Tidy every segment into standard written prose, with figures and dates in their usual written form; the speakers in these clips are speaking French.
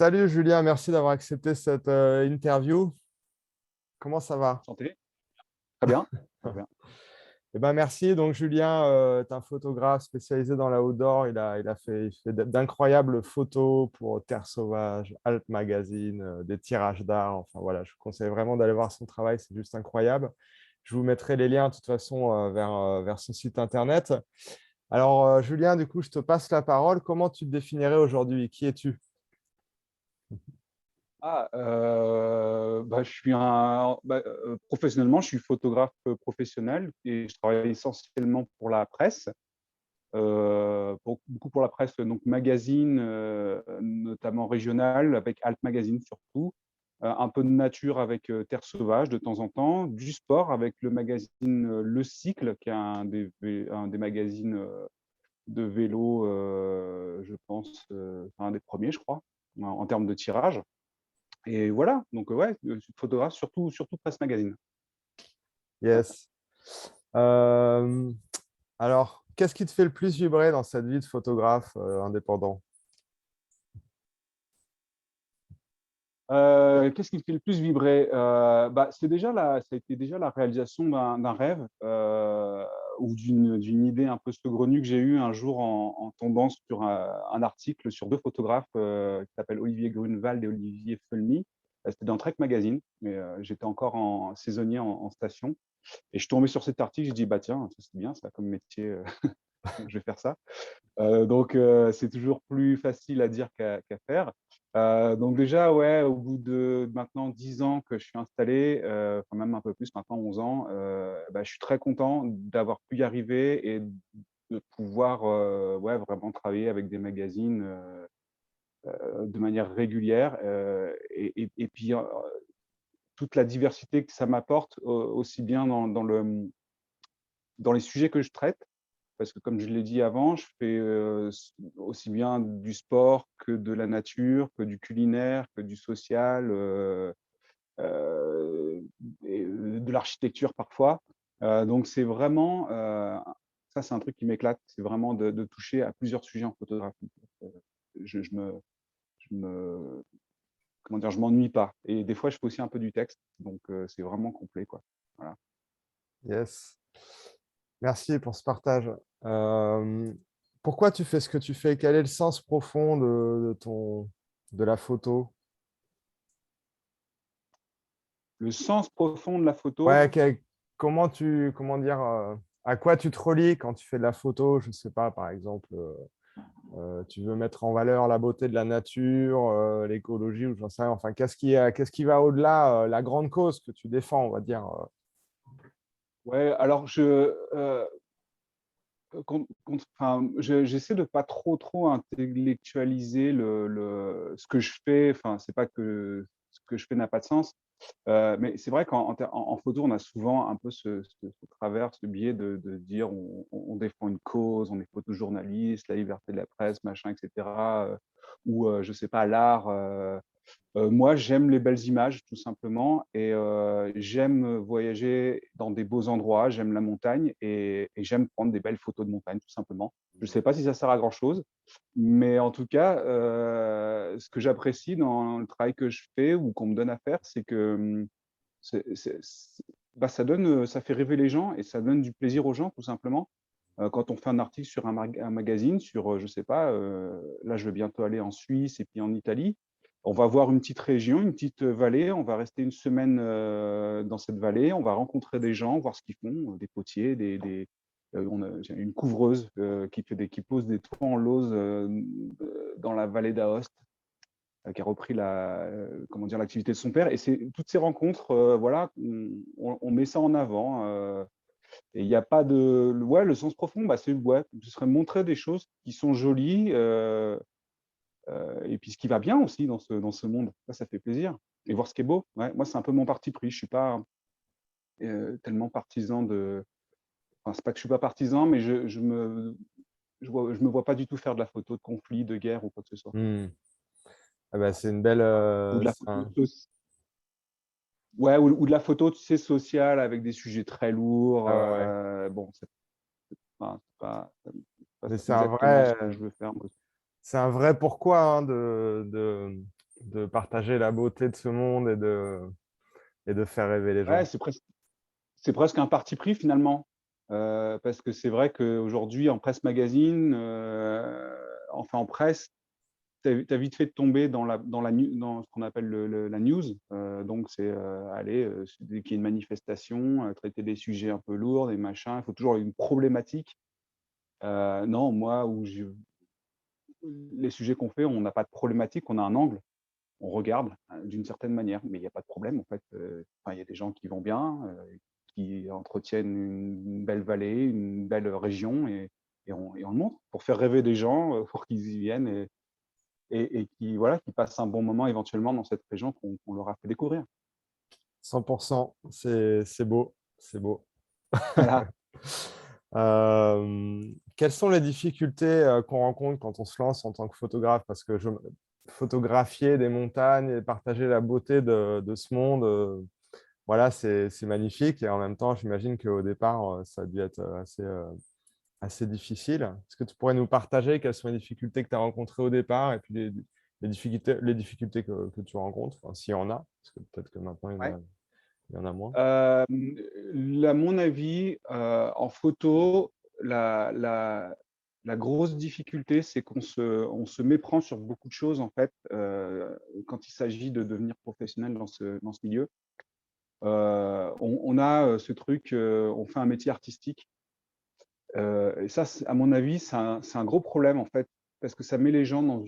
Salut Julien, merci d'avoir accepté cette interview. Comment ça va? Santé, très bien. Très bien. Eh ben, merci. Donc Julien est un photographe spécialisé dans la outdoor. Il fait d'incroyables photos pour Terre Sauvage, Alt Magazine, des tirages d'art. Enfin voilà, je vous conseille vraiment d'aller voir son travail, c'est juste incroyable. Je vous mettrai les liens de toute façon vers son site internet. Alors Julien, du coup, je te passe la parole. Comment tu te définirais aujourd'hui? Qui es-tu? Je suis professionnellement, je suis photographe professionnel et je travaille essentiellement pour la presse, beaucoup pour la presse, donc magazine, notamment régional, avec Alt Magazine surtout, un peu de nature avec Terre Sauvage de temps en temps, du sport avec le magazine Le Cycle, qui est un des magazines de vélo, je pense, un des premiers, je crois, en termes de tirage. Et voilà, donc ouais, photographe, surtout presse magazine. Yes. Euh, alors, qu'est-ce qui te fait le plus vibrer dans cette vie de photographe indépendant? Qu'est-ce qui me fait le plus vibrer? C'est déjà ça a été déjà la réalisation d'un rêve, ou d'une idée un peu saugrenue que j'ai eue un jour en tombant sur un article sur 2 photographes, qui s'appellent Olivier Grunewald et Olivier Felmy. C'était dans Trek Magazine, mais j'étais encore en saisonnier en station et je suis tombé sur cet article, j'ai dit: «Bah tiens, ça c'est bien ça comme métier, je vais faire ça». C'est toujours plus facile à dire qu'à faire. Donc déjà, ouais, au bout de maintenant 10 ans que je suis installé, enfin même un peu plus maintenant, 11 ans, je suis très content d'avoir pu y arriver et de pouvoir, ouais, vraiment travailler avec des magazines, de manière régulière, et puis, toute la diversité que ça m'apporte, aussi bien dans les sujets que je traite. Parce que comme je l'ai dit avant, je fais, aussi bien du sport que de la nature, que du culinaire, que du social, heu de l'architecture parfois. Donc c'est vraiment, ça c'est un truc qui m'éclate, c'est vraiment de toucher à plusieurs sujets en photographie. Je me comment dire? Je m'ennuie pas et des fois je fais aussi un peu du texte, donc c'est vraiment complet, quoi. Voilà. Yes. Merci pour ce partage. Euh, Pourquoi tu fais ce que tu fais? Quel est le sens profond de la photo? Le sens profond de la photo. Ouais, comment dire, à quoi tu te relis quand tu fais de la photo? Je ne sais pas, par exemple, tu veux mettre en valeur la beauté de la nature, l'écologie ou j'en sais rien. Enfin, qu'est-ce qui va au-delà, la grande cause que tu défends, on va dire. Ouais, alors j'essaie de pas trop intellectualiser ce que je fais. Enfin, c'est pas que ce que je fais n'a pas de sens, mais c'est vrai qu'en photo, on a souvent un peu ce travers, ce biais de dire on défend une cause, on est photojournaliste, la liberté de la presse, machin et cetera, ou je sais pas, l'art. Moi, j'aime les belles images tout simplement et j'aime voyager dans des beaux endroits, j'aime la montagne et j'aime prendre des belles photos de montagne tout simplement. Je ne sais pas si ça sert à grand chose, mais en tout cas, ce que j'apprécie dans le travail que je fais ou qu'on me donne à faire, c'est que, ça donne, ça fait rêver les gens et ça donne du plaisir aux gens tout simplement. Quand on fait un article sur un magazine sur, je sais pas, là je vais bientôt aller en Suisse et puis en Italie. On va voir une petite région, une petite vallée, on va rester une semaine, dans cette vallée, on va rencontrer des gens, voir ce qu'ils font, des potiers, j'ai une couvreuse, qui pose des toits en lauze, dans la vallée d'Aoste, qui a repris comment dire? L'activité de son père et c'est toutes ces rencontres, voilà, on met ça en avant, et il y a pas de ouais, le sens profond, c'est ouais, ce serait montrer des choses qui sont jolies, et puis ce qui va bien aussi dans ce monde. Ça fait plaisir et voir ce qui est beau. Ouais, moi, c'est un peu mon parti pris. Je suis pas, tellement partisan de enfin, c'est pas que je suis pas partisan, mais je me vois pas du tout faire de la photo de conflit, de guerre ou quoi que ce soit. Hmm. Ah bah, c'est une belle. Ou de la photo ouais, ou de la photo, tu sais, sociale avec des sujets très lourds, Ah ouais, ouais. bon, c'est pas Mais exactement ce que je veux faire moi. c'est un vrai pourquoi hein, de partager la beauté de ce monde et de faire rêver les Ouais, gens. c'est presque un parti pris finalement, parce que c'est vrai qu'aujourd'hui en presse magazine, enfin en presse, tu as vite fait de tomber dans ce qu'on appelle la news, donc c'est, aller, dès qu'il y a une manifestation, traiter des sujets un peu lourds, des machins, il faut toujours une problématique. Non, moi où je les sujets qu'on fait, on n'a pas de problématique, on a un angle, on regarde, d'une certaine manière, mais il y a pas de problème en fait, enfin il y a des gens qui vont bien, qui entretiennent une belle vallée, une belle région et on le montre pour faire rêver des gens, pour qu'ils y viennent et qui voilà, qui passent un bon moment éventuellement dans cette région qu'on leur a fait découvrir. 100%, c'est beau, c'est beau. Voilà. Quelles sont les difficultés qu'on rencontre quand on se lance en tant que photographe? Parce que photographier des montagnes et partager la beauté de ce monde, voilà, c'est magnifique. Et en même temps, j'imagine qu'au départ, ça a dû être assez difficile. Est-ce que tu pourrais nous partager quelles sont les difficultés que tu as rencontrées au départ et puis les difficultés que tu rencontres, enfin, s'il y en a, parce que peut-être que maintenant, Ouais. il y en a moins. À mon avis, en photo, la grosse difficulté, c'est qu'on se méprend sur beaucoup de choses, en fait, quand il s'agit de devenir professionnel dans ce milieu. On a, ce truc, on fait un métier artistique, et ça, à mon avis, c'est un gros problème, en fait, parce que ça met les gens dans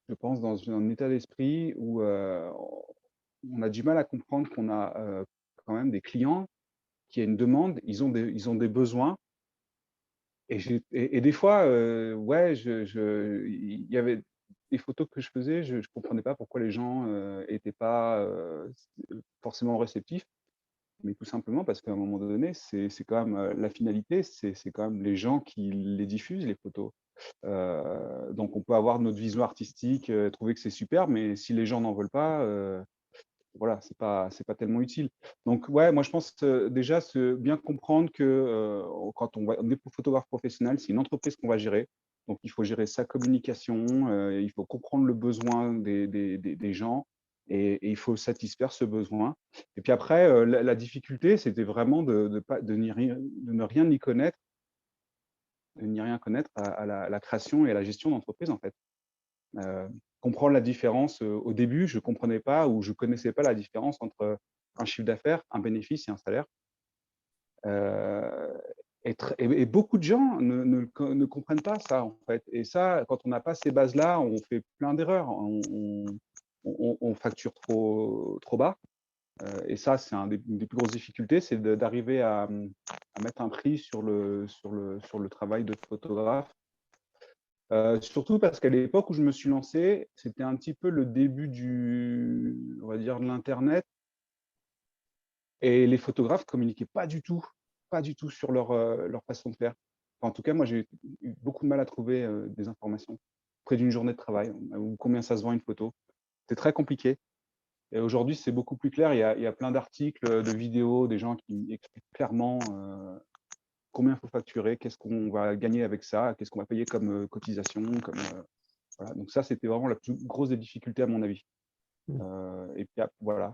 je pense, dans un état d'esprit où, on a du mal à comprendre qu'on a, quand même des clients qui a une demande, ils ont des besoins et des fois, ouais, il y avait des photos que je faisais, je comprenais pas pourquoi les gens, étaient pas, forcément réceptifs, mais tout simplement parce qu'à un moment donné, c'est quand même, la finalité, c'est quand même les gens qui les diffusent, les photos. Donc on peut avoir notre vision artistique, trouver que c'est super, mais si les gens n'en veulent pas, voilà, c'est pas tellement utile. Donc ouais, moi je pense, déjà bien comprendre que, quand on est photographe professionnel, c'est une entreprise qu'on va gérer. Donc il faut gérer sa communication, il faut comprendre le besoin des gens et il faut satisfaire ce besoin. Et puis après, la difficulté, c'était vraiment de ne rien y connaître, de n'y rien connaître à la création et à la gestion d'entreprise, en fait. Heu, Comprendre la différence, au début, je comprenais pas ou je connaissais pas la différence entre un chiffre d'affaires, un bénéfice et un salaire. Heu et beaucoup de gens ne comprennent pas ça, en fait et ça, quand on n'a pas ces bases-là, on fait plein d'erreurs. On facture trop bas, et ça, c'est une des plus grosses difficultés, c'est d'arriver à mettre un prix sur le travail de photographe. Surtout parce qu'à l'époque où je me suis lancé, c'était un petit peu le début on va dire, de l'internet et les photographes communiquaient pas du tout sur leur façon de faire. Enfin, en tout cas, moi, j'ai eu beaucoup de mal à trouver, des informations près d'une journée de travail, ou combien ça se vend une photo. C'est très compliqué et aujourd'hui, c'est beaucoup plus clair. Il y a plein d'articles, de vidéos, des gens qui expliquent clairement, combien il faut facturer, qu'est-ce qu'on va gagner avec ça, qu'est-ce qu'on va payer comme, cotisation, comme, voilà, donc ça, c'était vraiment la plus grosse des difficultés à mon avis. Mm. Et puis ap voilà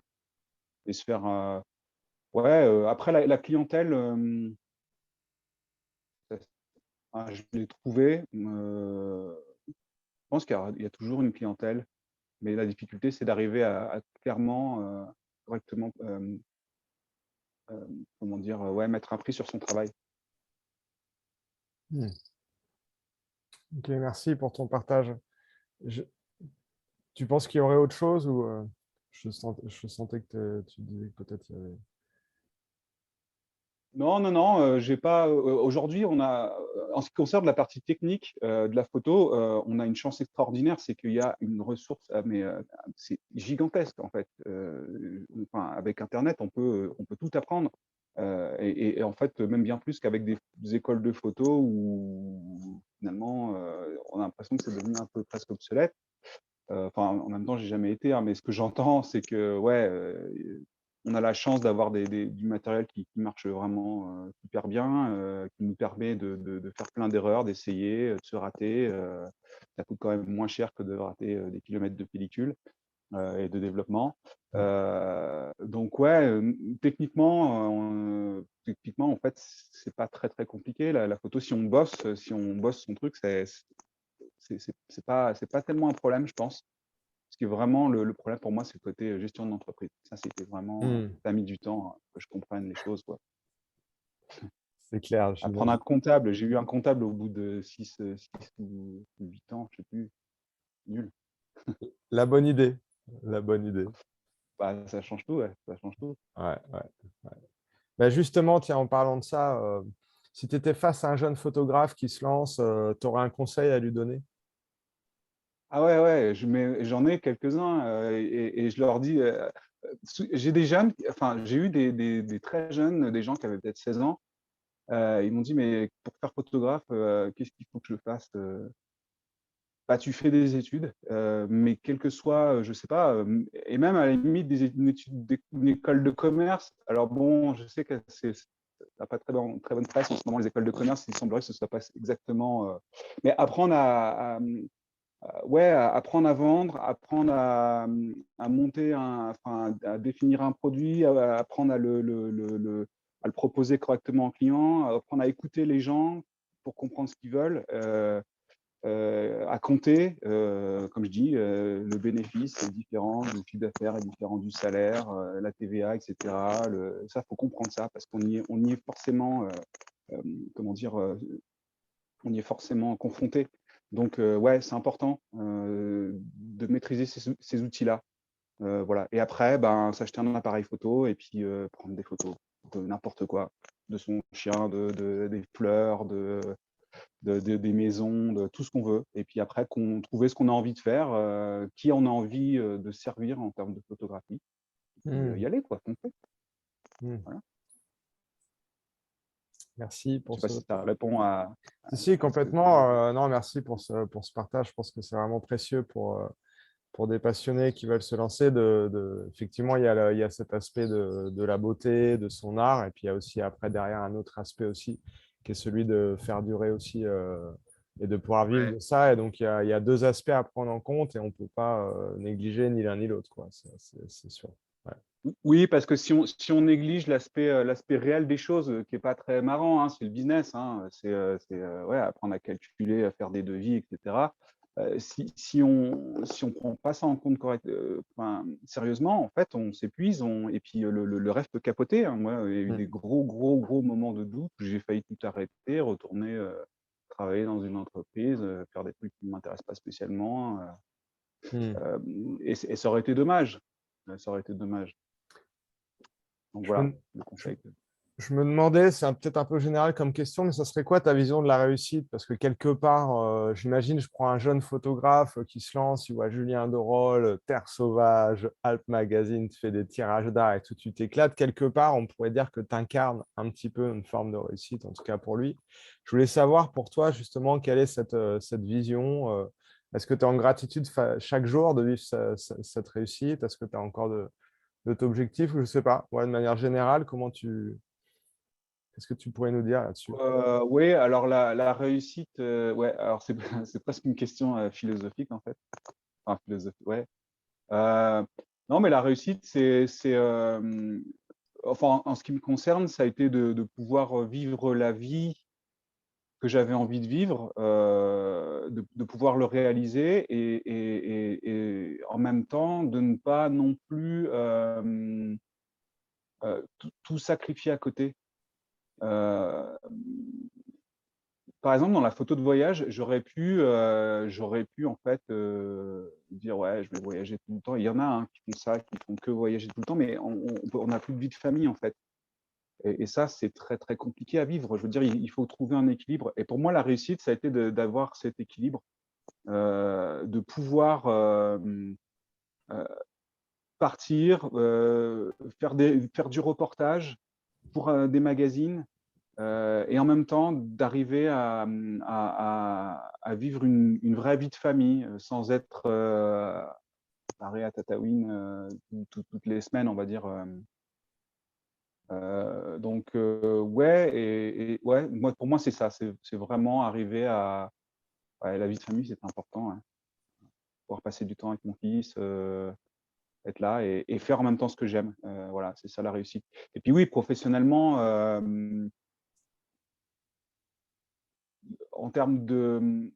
et se faire, ouais, après la clientèle, ça je l'ai trouvé, je pense qu'il y a toujours une clientèle, mais la difficulté, c'est d'arriver à clairement, correctement, comment dire? Ouais, mettre un prix sur son travail. Mm. Ok, merci pour ton partage. Je- Tu penses qu'il y aurait autre chose ou je sentais que tu disais que peut-être il y avait. Non, non, non, j'ai pas, aujourd'hui, en ce qui concerne la partie technique, de la photo, on a une chance extraordinaire, c'est qu'il y a une ressource, mais, c'est gigantesque en fait. Enfin, avec internet, on peut tout apprendre, et en fait, même bien plus qu'avec des écoles de photo où finalement, on a l'impression que c'est devenu un peu presque obsolète. Enfin, en même temps, j'ai jamais été, hein, mais ce que j'entends, c'est que ouais, on a la chance d'avoir du matériel qui marche vraiment super bien, qui nous permet de faire plein d'erreurs, d'essayer, de se rater. Ça coûte quand même moins cher que de rater des kilomètres de pellicule et de développement. Donc ouais, techniquement, en fait, c'est pas très très compliqué. La photo, si on bosse son truc, c'est pas tellement un problème, je pense. Ce qui est vraiment le problème pour moi, c'est le côté gestion d'entreprise. Ça, c'était vraiment, ça a mis du temps que je comprenne les choses, quoi. C'est clair, Apprendre un j'imagine. comptable, j'ai eu un comptable au bout de 6 ou 8 ans, je sais plus, nul. La bonne idée. La bonne idée. Bah, ça change tout, ouais, ça change tout. Ouais, ouais, ouais. Bah, justement, tiens, en parlant de ça, si tu étais face à un jeune photographe qui se lance, tu aurais un conseil à lui donner? Ah ouais, ouais, j'en ai quelques-uns et je leur dis, j'ai des jeunes, enfin, j'ai eu des très jeunes, des gens qui avaient peut-être 16 ans. Ils m'ont dit: «Mais pour faire photographe, qu'est-ce qu'il faut que je fasse?» Bah, tu fais des études, mais quel que soit, je sais pas, et même à la limite une étude une école de commerce. Alors bon, je sais que ça a pas très bonne presse en ce moment, les écoles de commerce. Il semblerait que ce soit pas exactement, mais apprendre ouais, apprendre à vendre, apprendre à monter enfin, à définir un produit, apprendre à le proposer correctement au client, apprendre à écouter les gens pour comprendre ce qu'ils veulent, à compter, comme je dis, le bénéfice est différent, le chiffre d'affaires est différent du salaire, la TVA, et cetera. Ça, faut comprendre ça parce on y est forcément, comment dire, on y est forcément confronté. Donc, ouais, c'est important de maîtriser ces outils-là. Voilà. Et après, ben, s'acheter un appareil photo et puis prendre des photos de n'importe quoi, de son chien, des fleurs, des maisons, de tout ce qu'on veut. Et puis après, trouver ce qu'on a envie de faire, qui on a envie de servir en termes de photographie. Et puis y Mmh. aller, quoi, foncer. Mmh. Voilà. Merci Je pour sais pas ce. si ça répond Si, si, à ce que tu veux dire. complètement. Non, merci pour ce partage. Je pense que c'est vraiment précieux pour des passionnés qui veulent se lancer. Effectivement, il y a cet aspect de la beauté, de son art. Et puis, il y a aussi après, derrière, un autre aspect aussi, qui est celui de faire durer aussi et de pouvoir vivre Ouais. de ça. Et donc, il y a deux aspects à prendre en compte et on ne peut pas négliger ni l'un ni l'autre, quoi. C'est sûr. Ouais. Oui, parce que si on néglige l'aspect réel des choses, qui est pas très marrant, hein, c'est le business, hein, ouais, apprendre à calculer, à faire des devis, et cetera. Si on prend pas ça en compte enfin, sérieusement, en fait, on s'épuise, et puis, le rêve peut capoter, hein. Moi, il y a eu Mm. des gros, gros, gros moments de doute où j'ai failli tout arrêter, retourner, travailler dans une entreprise, faire des trucs qui ne m'intéressent pas spécialement, Mm. et ça aurait été dommage. Ça aurait été dommage. Donc Je voilà, me, le je, conseil que Je me demandais, c'est peut-être un peu général comme question, mais ça serait quoi ta vision de la réussite? Parce que quelque part, j'imagine, je prends un jeune photographe qui se lance, il voit Julien Dorol, Terre Sauvage, Alp Magazine, tu fais des tirages d'art et tout, tu t'éclates. Quelque part, on pourrait dire que tu incarnes un petit peu une forme de réussite, en tout cas pour lui. Je voulais savoir pour toi, justement, quelle est cette vision? Est-ce que tu es en gratitude chaque jour de vivre cette réussite? Est-ce que tu as encore d'autres objectifs? Je ne sais pas. Ouais, de manière générale, qu'est-ce que tu pourrais nous dire là-dessus? oui, alors la réussite, ouais, alors c'est c'est presque une question, philosophique en fait. Enfin philosophique, ouais. Heu, non, mais la réussite, enfin en ce qui me concerne, ça a été de pouvoir, vivre la vie que j'avais envie de vivre, de pouvoir le réaliser et en même temps de ne pas non plus, tout sacrifier à côté. Heu Par exemple, dans la photo de voyage, j'aurais pu en fait, dire: «Ouais, je vais voyager tout le temps». Il y en a, hein, qui font ça, qui font que voyager tout le temps, mais on n'a plus de vie de famille, en fait, et ça, c'est très, très compliqué à vivre. Je veux dire, il faut trouver un équilibre et pour moi, la réussite, ça a été d'avoir cet équilibre, de pouvoir, heu, partir, faire du reportage pour, des magazines. Et en même temps d'arriver à vivre une vraie vie de famille, sans être, barré à Tataouine, toutes les semaines, on va dire, Donc, ouais, ouais, pour moi, c'est ça. C'est vraiment arriver à… Ouais, la vie de famille, c'est important. Ouais. Pouvoir passer du temps avec mon fils, être là et faire en même temps ce que j'aime. Voilà, c'est ça la réussite. Et puis oui, professionnellement, en termes de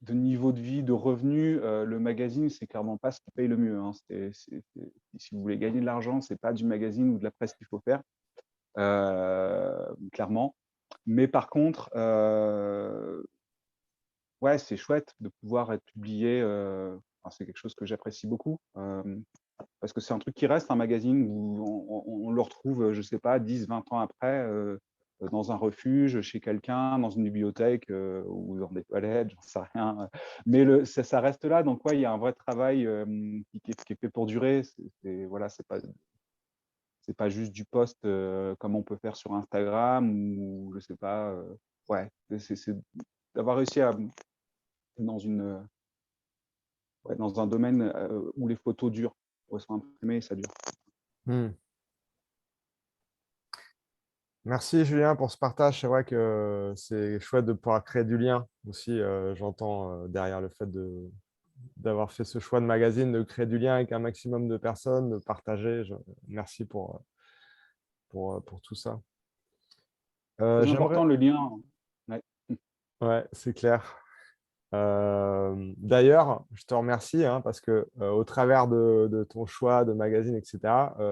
niveau de vie, de revenus, le magazine, c'est clairement pas ce qui paye le mieux, hein. Si vous voulez gagner de l'argent, c'est pas du magazine ou de la presse qu'il faut faire, clairement. Mais par contre, ouais, c'est chouette de pouvoir être publié, enfin, c'est quelque chose que j'apprécie beaucoup, parce que c'est un truc qui reste, un magazine où on le retrouve, je sais pas, 10-20 ans après, dans un refuge, chez quelqu'un, dans une bibliothèque, ou dans des toilettes, j'en sais rien, mais ça reste là. Donc ouais, il y a un vrai travail, qui est fait pour durer. Voilà, c'est pas juste du post, comme on peut faire sur Instagram ou je sais pas, ouais, c'est d'avoir réussi à, dans ouais, dans un domaine, où les photos durent, où elles sont imprimées et ça dure. Hmm. Merci Julien pour ce partage. C'est vrai que c'est chouette de pouvoir créer du lien aussi. J'entends derrière le fait d'avoir fait ce choix de magazine, de créer du lien avec un maximum de personnes, de partager. Merci pour tout ça. Très J'aimerais… important le lien. Ouais. Ouais, c'est clair. D'ailleurs, je te remercie hein, parce que au travers de ton choix de magazine, etc.,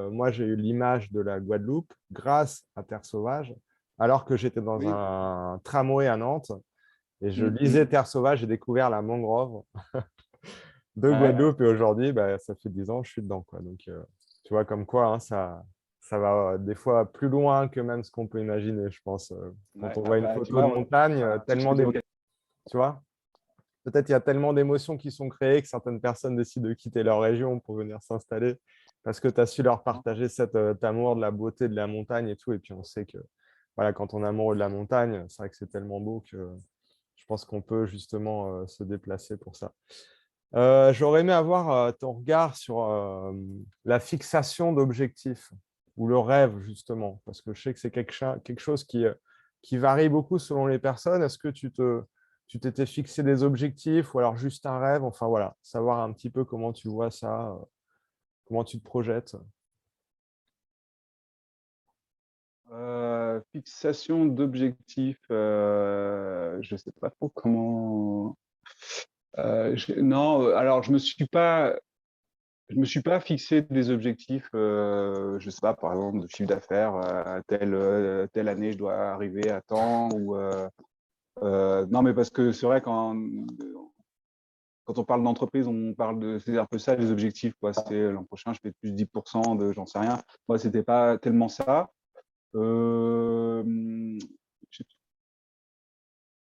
moi, j'ai eu l'image de la Guadeloupe grâce à Terre Sauvage, alors que j'étais dans Oui. un tramway à Nantes et je Mmh mh. lisais Terre Sauvage, j'ai découvert la mangrove de Ouais. Guadeloupe et aujourd'hui, bah, ça fait 10 ans que je suis dedans, quoi. Donc, tu vois, comme quoi, hein, ça va des fois plus loin que même ce qu'on peut imaginer, je pense. Quand Ouais, on voit une tu photo de vois, montagne, un titre tellement d'évocation. tu vois, peut-être il y a tellement d'émotions qui sont créées que certaines personnes décident de quitter leur région pour venir s'installer parce que tu as su leur partager cet amour de la beauté de la montagne et tout. Et puis on sait que voilà, quand on est amoureux de la montagne, c'est vrai que c'est tellement beau que je pense qu'on peut justement se déplacer pour ça. J'aurais aimé avoir ton regard sur la fixation d'objectifs ou le rêve, justement, parce que je sais que c'est quelque chose qui varie beaucoup selon les personnes. Est-ce que tu t'étais fixé des objectifs ou alors juste un rêve? Enfin voilà, savoir un petit peu comment tu vois ça, comment tu te projettes. Fixation d'objectifs, je sais pas trop comment, non, alors je me suis pas fixé des objectifs, je sais pas, par exemple, de chiffre d'affaires, telle année, je dois arriver à temps ou, non, mais parce que c'est vrai quand on parle d'entreprise, on parle c'est un peu ça les objectifs, quoi. C'est l'an prochain, je fais plus 10% de j'en sais rien. Moi, c'était pas tellement ça. Je sais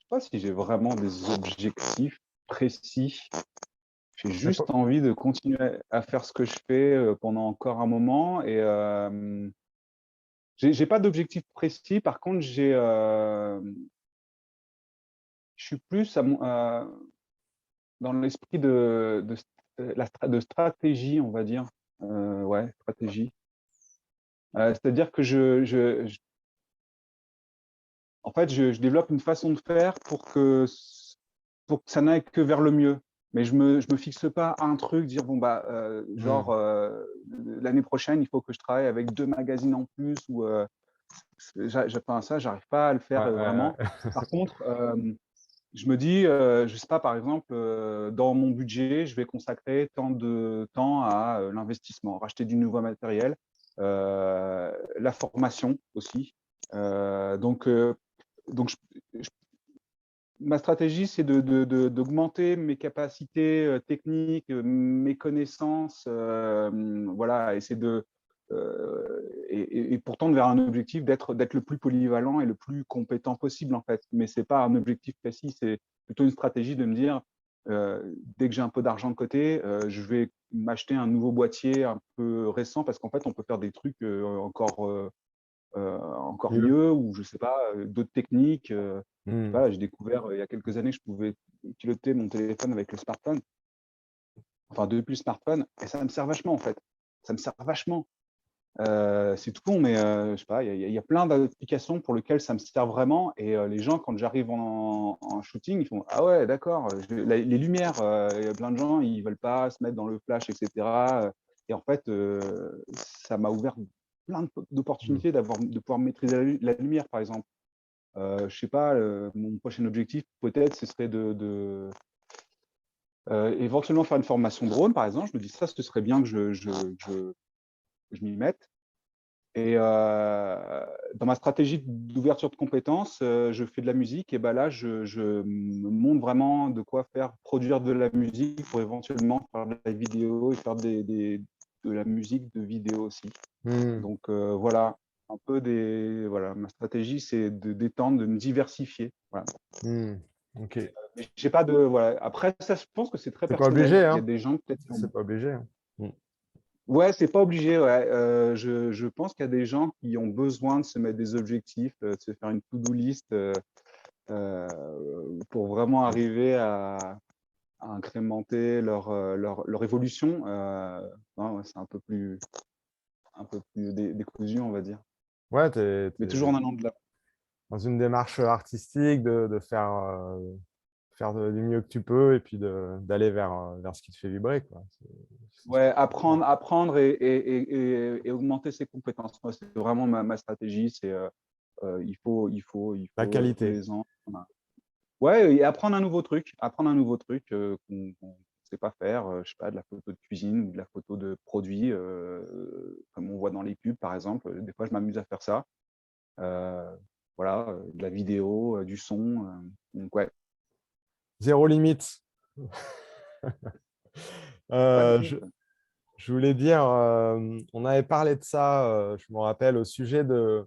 pas si j'ai vraiment des objectifs précis. J'ai Mais juste envie de continuer à faire ce que je fais, pendant encore un moment et j'ai pas d'objectif précis. Par contre, je suis plus dans l'esprit de stratégie, on va dire. Ouais, stratégie. C'est-à-dire que en fait, je développe une façon de faire pour que ça n'aille que vers le mieux. Mais je me fixe pas un truc, dire bon bah Hmm, genre l'année prochaine, il faut que je travaille avec 2 magazines en plus ou enfin, ça, j'arrive pas à le ouais, faire ouais, vraiment. Par contre, je me dis, je sais pas, par exemple, dans mon budget, je vais consacrer tant de temps à l'investissement, racheter du nouveau matériel, la formation aussi. Donc, ma stratégie, c'est d'augmenter mes capacités techniques, mes connaissances, voilà, et pour tendre vers un objectif d'être le plus polyvalent et le plus compétent possible, en fait. Mais c'est pas un objectif précis, c'est plutôt une stratégie de me dire, dès que j'ai un peu d'argent de côté, je vais m'acheter un nouveau boîtier un peu récent parce qu'en fait, on peut faire des trucs encore mieux. mieux ou je sais pas, d'autres techniques. Je sais Hmm. pas, j'ai découvert il y a quelques années que je pouvais piloter mon téléphone avec le smartphone, enfin depuis le smartphone, et ça me sert vachement en fait. Ça me sert vachement. C'est tout con, mais je sais pas, il y a plein d'applications pour lesquelles ça me sert vraiment. Et les gens, quand j'arrive en shooting, ils font: «Ah ouais, d'accord, les lumières, il y a plein de gens, ils veulent pas se mettre dans le flash et cetera», et en fait, ça m'a ouvert plein Mmh. d'opportunités de pouvoir maîtriser la lumière, par exemple. Je sais pas, mon prochain objectif, peut-être, ce serait éventuellement faire une formation drone, par exemple. Je me dis: «Ça, ce serait bien que je m'y mette». Et dans ma stratégie d'ouverture de compétences, je fais de la musique et bah, là, je me montre vraiment de quoi faire produire de la musique pour éventuellement faire de la vidéo et faire de la musique de vidéo aussi. Mmh. Donc voilà, un peu voilà, ma stratégie, c'est de d'étendre, de me diversifier. Voilà. Mmh. OK. Mais j'ai pas de voilà, après ça, je pense que c'est très C'est pas personnel. obligé, Il y a hein. des gens peut-être qui ont C'est pas obligé, hein. Mmh. ouais, c'est pas obligé, ouais, je pense qu'il y a des gens qui ont besoin de se mettre des objectifs, de se faire une to-do list, heu, pour vraiment arriver à incrémenter leur évolution, ouais, ouais, c'est un peu plus décousu, on va dire, Ouais, tu es mais toujours en allant de l'avant. dans une démarche artistique de faire du mieux que tu peux et puis d'aller vers ce qui te fait vibrer, quoi. C'est Ouais, super intéressant. apprendre et augmenter ses compétences. Moi, c'est vraiment ma stratégie, c'est, il La faut, tous qualité. les ans, ouais, et apprendre un nouveau truc, qu'on sait pas faire, je sais pas, de la photo de cuisine ou de la photo de produits, comme on voit dans les pubs, par exemple. Des fois, je m'amuse à faire ça. Heu, voilà, de la vidéo, du son, donc ouais, Zéro limite. pas de Je limite. voulais dire, on avait parlé de ça, je me rappelle au sujet de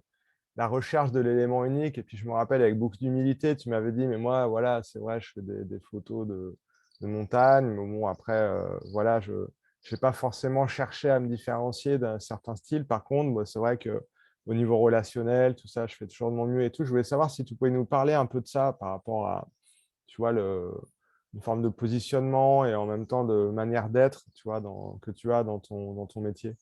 la recherche de l'élément unique et puis je me rappelle avec beaucoup d'humilité, tu m'avais dit: «Mais moi, voilà, c'est vrai, je fais des photos de montagne, mais bon après, voilà, je n'ai pas forcément cherché à me différencier d'un certain style». Par contre, moi, c'est vrai qu'au niveau relationnel, tout ça, je fais toujours de mon mieux et tout. Je voulais savoir si tu pouvais nous parler un peu de ça par rapport à, tu vois, une forme de positionnement et en même temps de manière d'être, tu vois, que tu as dans ton métier.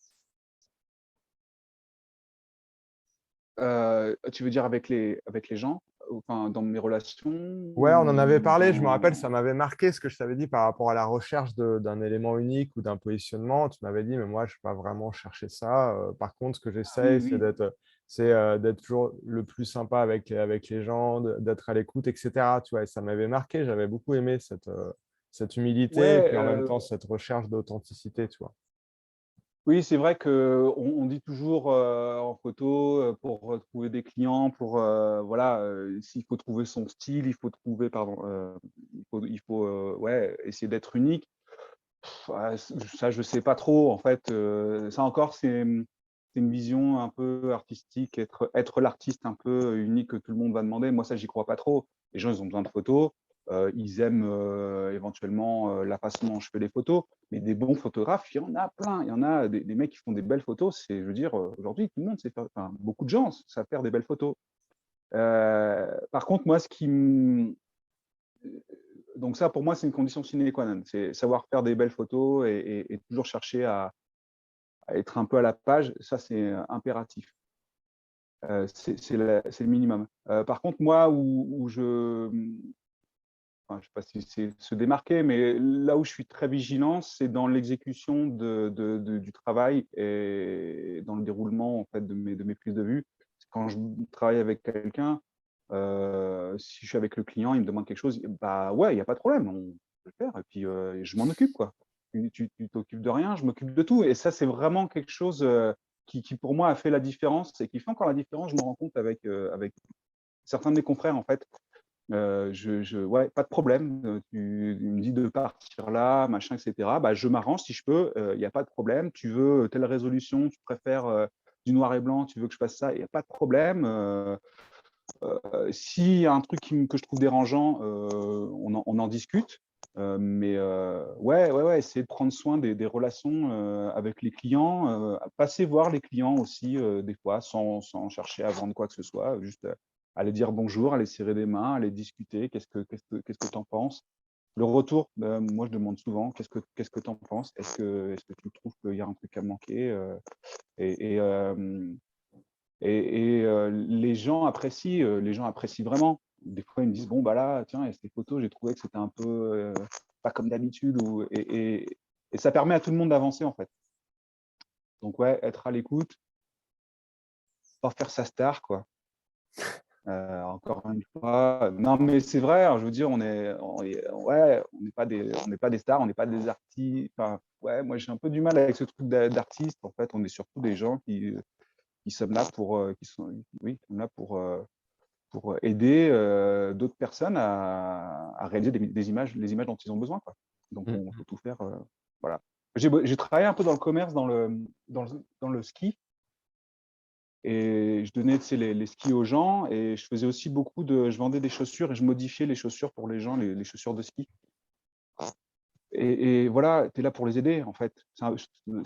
Tu veux dire avec les gens? Enfin, dans mes relations Ouais, on en avait ou parlé, je me rappelle, ça dans m'avait marqué ce que je t'avais dit par rapport à la recherche d'un élément unique ou d'un positionnement. Tu m'avais dit: «Mais moi, je ne vais pas vraiment chercher ça, par contre, ce que ah oui, j'essaye, oui. d'être toujours le plus sympa avec les gens, d'être à l'écoute» et cetera, tu vois? Et ça m'avait marqué, j'avais beaucoup aimé cette humilité et Ouais, puis en même temps cette recherche d'authenticité, tu vois? oui, c'est vrai qu'on dit toujours, en photo, pour trouver des clients, pour, voilà, s'il faut trouver son style, il faut trouver pardon, ouais, essayer d'être unique. Ouais, ça, je sais pas trop en fait, ça encore c'est une vision un peu artistique, être l'artiste un peu unique que tout le monde va demander. Moi, ça, j'y crois pas trop. Les gens, ils ont besoin de photos, ils aiment, éventuellement, la façon dont je fais les photos, mais des bons photographes, il y en a plein. Il y en a des mecs qui font des belles photos, c'est je veux dire, aujourd'hui, tout le monde sait faire enfin, beaucoup de gens savent faire des belles photos. Par contre, moi, ce qui m donc ça, pour moi, c'est une condition sine qua non. C'est savoir faire des belles photos et toujours chercher à être un peu à la page. Ça, c'est, impératif. C'est le minimum. Par contre, moi, où enfin, je sais pas si c'est se démarquer, mais là où je suis très vigilant, c'est dans l'exécution du travail et dans le déroulement, en fait, de mes prises de vue. Quand je travaille avec quelqu'un, si je suis avec le client, il me demande quelque chose, bah, ouais, il y a pas de problème, on peut le faire et puis, je m'en occupe, quoi. Tu t'occupes de rien, je m'occupe de tout et ça, c'est vraiment quelque chose, qui pour moi a fait la différence et qui fait encore la différence. Je me rends compte avec certains de mes confrères, en fait. Ouais, pas de problème, tu me dis de partir là, machin et cetera. Bah, je m'arrange si je peux, il y a pas de problème. Tu veux telle résolution, tu préfères, du noir et blanc, tu veux que je fasse ça, il y a pas de problème, s'il y a un truc que je trouve dérangeant, on en discute, mais ouais, ouais, ouais, essayer de prendre soin des relations, avec les clients, passer voir les clients aussi, des fois, sans chercher à vendre quoi que ce soit, juste, aller dire bonjour, aller serrer des mains, aller discuter. Qu'est-ce que tu en penses? Le retour, moi, je demande souvent: «Qu'est-ce que tu en penses? Est-ce que tu trouves qu'il y a un truc à manquer?» Et hem les gens apprécient vraiment. Des fois, ils me disent: «Bon, bah, là, tiens, il y a ces photos, j'ai trouvé que c'était un peu, pas comme d'habitude» et ça permet à tout le monde d'avancer, en fait. Donc ouais, être à l'écoute, pas faire sa star, quoi. Encore une fois, non, mais c'est vrai, hein, je veux dire, on n'est pas des stars, on n'est pas des artistes. Enfin, ouais, moi, j'ai un peu du mal avec ce truc d'artiste. En fait, on est surtout des gens qui sommes là pour, qui sont oui, qui sont là pour aider, d'autres personnes à réaliser des images les images dont ils ont besoin, quoi. Donc Mmh. on faut tout faire, voilà. J'ai travaillé un peu dans le commerce, dans le ski et je donnais, tu sais, les skis aux gens et je faisais aussi je vendais des chaussures et je modifiais les chaussures pour les gens, les chaussures de ski et voilà, tu es là pour les aider, en fait. Ça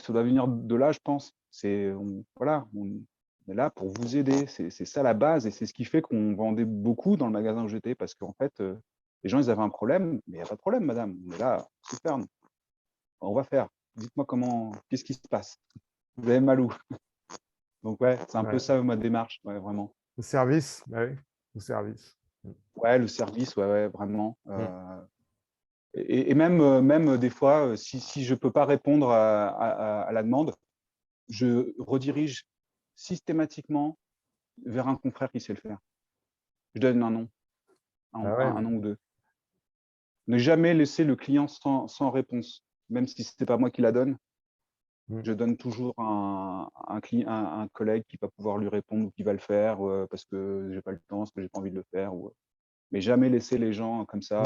doit venir de là, je pense. On est là pour vous aider. C'est ça la base et c'est ce qui fait qu'on vendait beaucoup dans le magasin où j'étais parce qu'en fait, les gens, ils avaient un problème: «Mais il y a pas de problème madame, on est là, super, on va faire. Dites-moi qu'est-ce qui se passe? Vous avez mal où?» Donc ouais, c'est un peu Ouais. ça ma démarche, ouais, vraiment. Le service, bah oui, le service. Mmh. Ouais, le service, ouais, ouais, vraiment, Mmh. et même, des fois, si je peux pas répondre à la demande, je redirige systématiquement vers un confrère qui sait le faire. Je donne un nom, Ah ouais, un nom ou 2. Ne jamais laisser le client sans réponse, même si c'est pas moi qui la donne, mmh. je donne toujours un collègue qui va pouvoir lui répondre ou qui va le faire, parce que j'ai pas le temps, parce que j'ai pas envie de le faire mais jamais laisser les gens comme ça,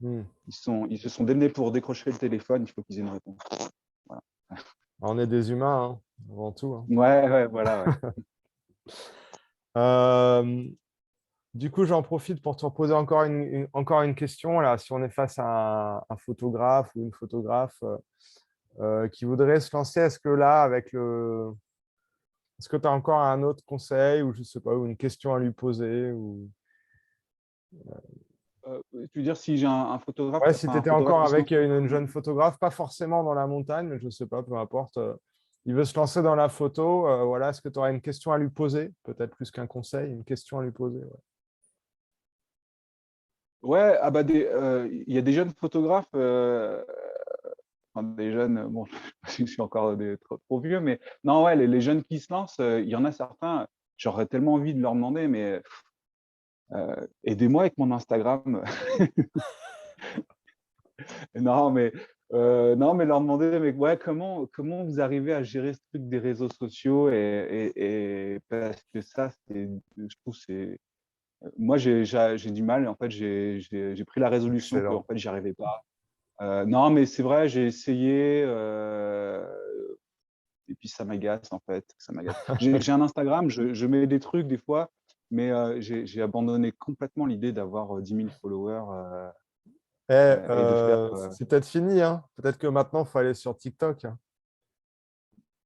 Mmh. Mmh. ils se sont démenés pour décrocher le téléphone, il faut qu'ils aient une réponse. Voilà. On est des humains, hein, avant tout, hein. Ouais, ouais, voilà, ouais. Hem, du coup, j'en profite pour te reposer encore une question là. Si on est face à un photographe ou une photographe, qui voudrait se lancer, est-ce que là, est-ce que tu as encore un autre conseil ou je sais pas, ou une question à lui poser ou Tu veux dire si j'ai un photographe, ouais, si tu enfin un étais photographe encore qui se lance avec, une jeune photographe, pas forcément dans la montagne, mais je sais pas, peu importe, il veut se lancer dans la photo, voilà, est-ce que tu aurais une question à lui poser? Peut-être plus qu'un conseil, une question à lui poser, ouais. ouais, ah bah il y a des jeunes photographes, enfin des jeunes, bon, je suis encore trop vieux, mais non, ouais, les jeunes qui se lancent, il y en a certains, j'aurais tellement envie de leur demander, mais aidez-moi avec mon Instagram. Non, mais leur demander: «Mais ouais, comment vous arrivez à gérer ce truc des réseaux sociaux?» et parce que ça, je trouve c'est moi j'ai du mal, en fait, j'ai pris la résolution que en Excellent. fait, j'y arrivais pas. Non, mais c'est vrai, j'ai essayé, et puis ça m'agace, en fait, ça m'agace. J'ai un Instagram, je mets des trucs des fois, mais j'ai abandonné complètement l'idée d'avoir, 10 000 followers, Eh, et de faire, c'est peut-être fini, hein. Peut-être que maintenant, il faut aller sur TikTok, hein.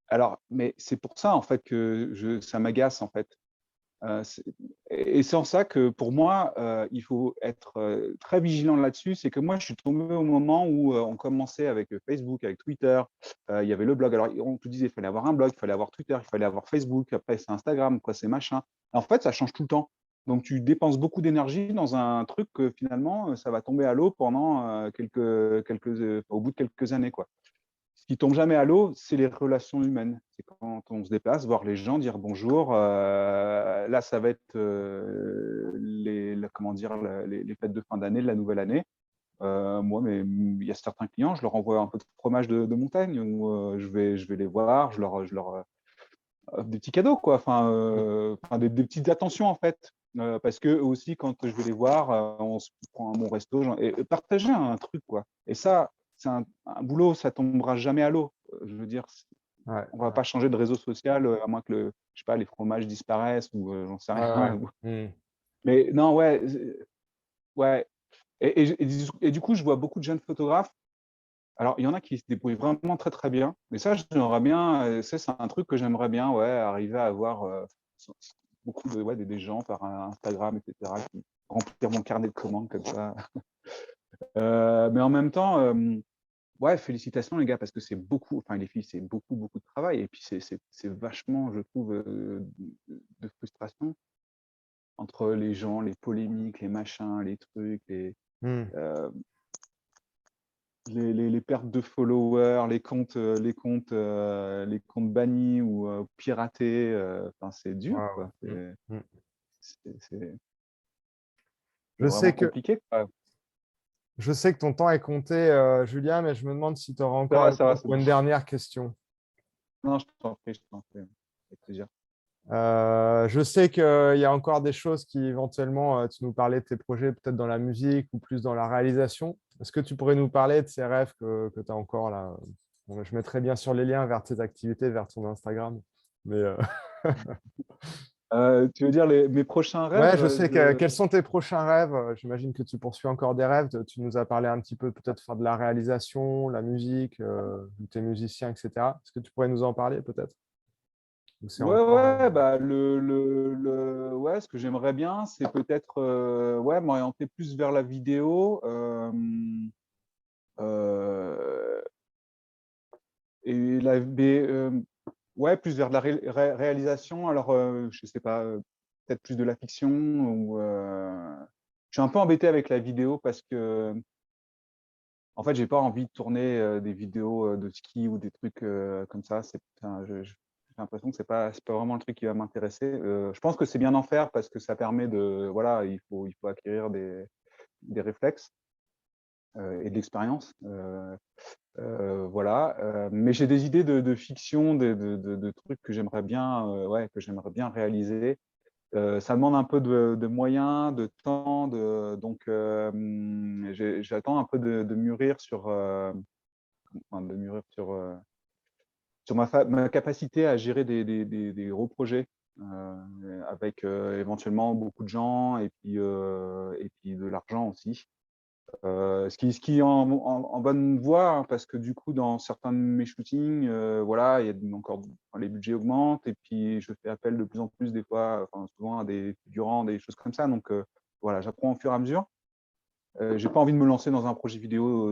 alors mais c'est pour ça, en fait, que ça m'agace, en fait. C'est et c'est en ça que pour moi, il faut être, très vigilant là-dessus. C'est que moi, je suis tombé au moment où, on commençait avec, Facebook, avec Twitter, il y avait le blog. Alors on te disait: «Il fallait avoir un blog, il fallait avoir Twitter, il fallait avoir Facebook, après c'est Instagram, après c'est machin». En fait, ça change tout le temps. Donc tu dépenses beaucoup d'énergie dans un truc que finalement, ça va tomber à l'eau pendant, au bout de quelques années, quoi. Ce qui tombe jamais à l'eau, c'est les relations humaines. C'est quand on se déplace, voir les gens, dire bonjour. Là, ça va être, comment dire? Les fêtes de fin d'année, de la nouvelle année. Moi, mais il y a certains clients, je leur envoie un peu de fromage de montagne ou, je vais les voir, je leur offre des petits cadeaux, quoi. Mmh. Enfin des petites attentions, en fait. Parce qu'eux aussi, quand je vais les voir, on se prend un bon resto, et partager un truc, quoi. Et ça, c'est un boulot, ça tombera jamais à l'eau. Je veux dire, Ouais, on va pas changer de réseau social, à moins que je sais pas, les fromages disparaissent ou, j'en sais ouais, rien. ouais. Mmh. Mais non, ouais, ouais, et du coup, je vois beaucoup de jeunes photographes. Alors, il y en a qui se débrouillent vraiment très, très bien, mais ça, j'aimerais bien, ça, c'est un truc que j'aimerais bien, ouais, arriver à avoir, s s beaucoup de ouais, des gens par Instagram et cetera, qui remplir mon carnet de commandes comme ça. Mais en même temps, ouais, félicitations les gars, parce que c'est beaucoup, enfin les filles, c'est beaucoup, beaucoup de travail et puis c'est vachement, je trouve, de frustration entre les gens, les polémiques, les machins, les trucs, Hmm. heu, les pertes de followers, les comptes bannis ou piratés, enfin c'est dur Waouh. quoi. Hmm. Hmm. C'est Je vraiment sais que, compliqué quoi. je sais que ton temps est compté, Julien, mais je me demande si tu auras encore le Ça va, temps c'est pour bon. une dernière question. Non, je t'en prie, avec plaisir. Je sais qu'il y a encore des choses qui éventuellement, tu nous parlais de tes projets peut-être dans la musique ou plus dans la réalisation. Est-ce que tu pourrais nous parler de ces rêves que tu as encore là? Bon, je mettrai bien sûr les liens vers tes activités, vers ton Instagram. Mais Tu veux dire mes prochains rêves? ouais, je sais quels sont tes prochains rêves. J'imagine que tu poursuis encore des rêves. Tu nous as parlé un petit peu peut-être faire de la réalisation, la musique, tu es musicien, etc. Est-ce que tu pourrais nous en parler peut-être? Ou c'est Ouais, encore, ouais, bah, ouais, ce que j'aimerais bien, c'est peut-être, ouais, m'orienter plus vers la vidéo, heu et ouais, plus vers de la réalisation. Alors, je sais pas, peut-être plus de la fiction ou, je suis un peu embêté avec la vidéo parce que en fait, j'ai pas envie de tourner, des vidéos, de ski ou des trucs, comme ça. C'est enfin, j'ai l'impression que c'est pas vraiment le truc qui va m'intéresser. Je pense que c'est bien d'en faire parce que ça permet de voilà, il faut acquérir des réflexes, et de l'expérience, voilà, mais j'ai des idées de fiction, de trucs que j'aimerais bien, ouais, que j'aimerais bien réaliser. Ça demande un peu de moyens, de temps, donc j'attends un peu de mûrir sur, enfin de mûrir sur ma capacité à gérer des gros projets, avec, éventuellement beaucoup de gens et puis de l'argent aussi. Ce qui est en bonne voie, hein, parce que du coup, dans certains de mes shootings, voilà, il y a encore enfin, les budgets augmentent et puis je fais appel de plus en plus des fois, enfin souvent à des figurants, des choses comme ça, donc voilà, j'apprends au fur et à mesure. J'ai pas envie de me lancer dans un projet vidéo,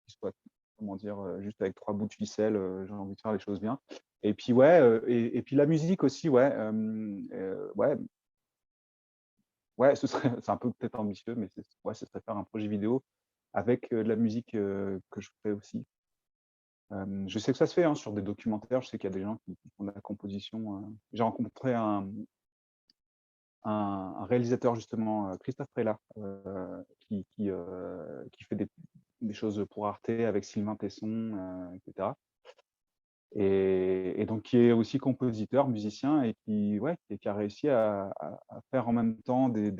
qui soit, comment dire, juste avec 3 bouts de ficelle, j'ai envie de faire les choses bien et puis ouais, et puis la musique aussi, ouais, ouais, ouais, ce serait c'est un peu peut-être ambitieux, mais ouais, ce serait faire un projet vidéo avec, de la musique, que je fais aussi. Je sais que ça se fait, hein, sur des documentaires, je sais qu'il y a des gens qui font de la composition, j'ai rencontré un réalisateur justement, Christophe Prélat, qui fait des choses pour Arte avec Sylvain Tesson, et cetera et donc qui est aussi compositeur, musicien et qui ouais, qui a réussi à faire en même temps du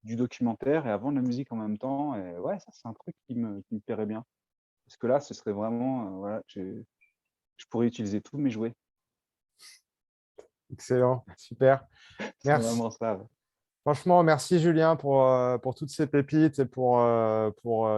documentaire et à vendre la musique en même temps et ouais, ça c'est un truc qui me plairait bien. Parce que là, ce serait vraiment, voilà, je pourrais utiliser tous mes jouets. excellent, super. C'est Merci. vraiment ça, ouais. Franchement, merci Julien pour toutes ces pépites et pour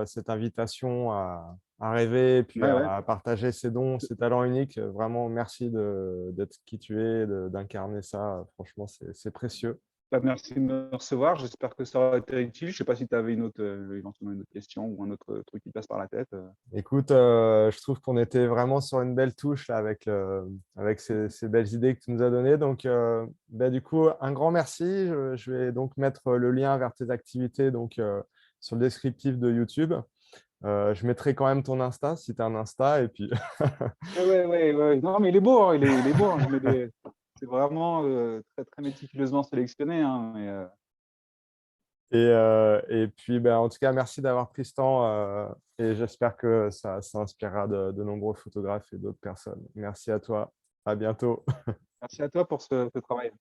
cette invitation à rêver et puis Ouais, ouais. à partager ses dons, ses talents uniques. Vraiment, merci d'être qui tu es, d'incarner ça. Franchement, c'est précieux. Bah, merci de me recevoir. J'espère que ça aura été utile. Je sais pas si tu avais une autre, éventuellement une autre question ou un autre truc qui passe par la tête. Écoute, je trouve qu'on était vraiment sur une belle touche là, avec ces belles idées que tu nous as données. Donc, bah, du coup, un grand merci. Je vais donc mettre le lien vers tes activités donc, sur le descriptif de YouTube. Je mettrai quand même ton Insta si tu as un Insta. Et puis, Ouais, ouais, ouais, ouais. Non, mais il est beau, hein, il est beau, hein. C'est vraiment, très, très méticuleusement sélectionné, hein, et puis ben, en tout cas, merci d'avoir pris ce temps. Et j'espère que ça inspirera de nombreux photographes et d'autres personnes. Merci à toi. À bientôt. merci à toi pour ce travail.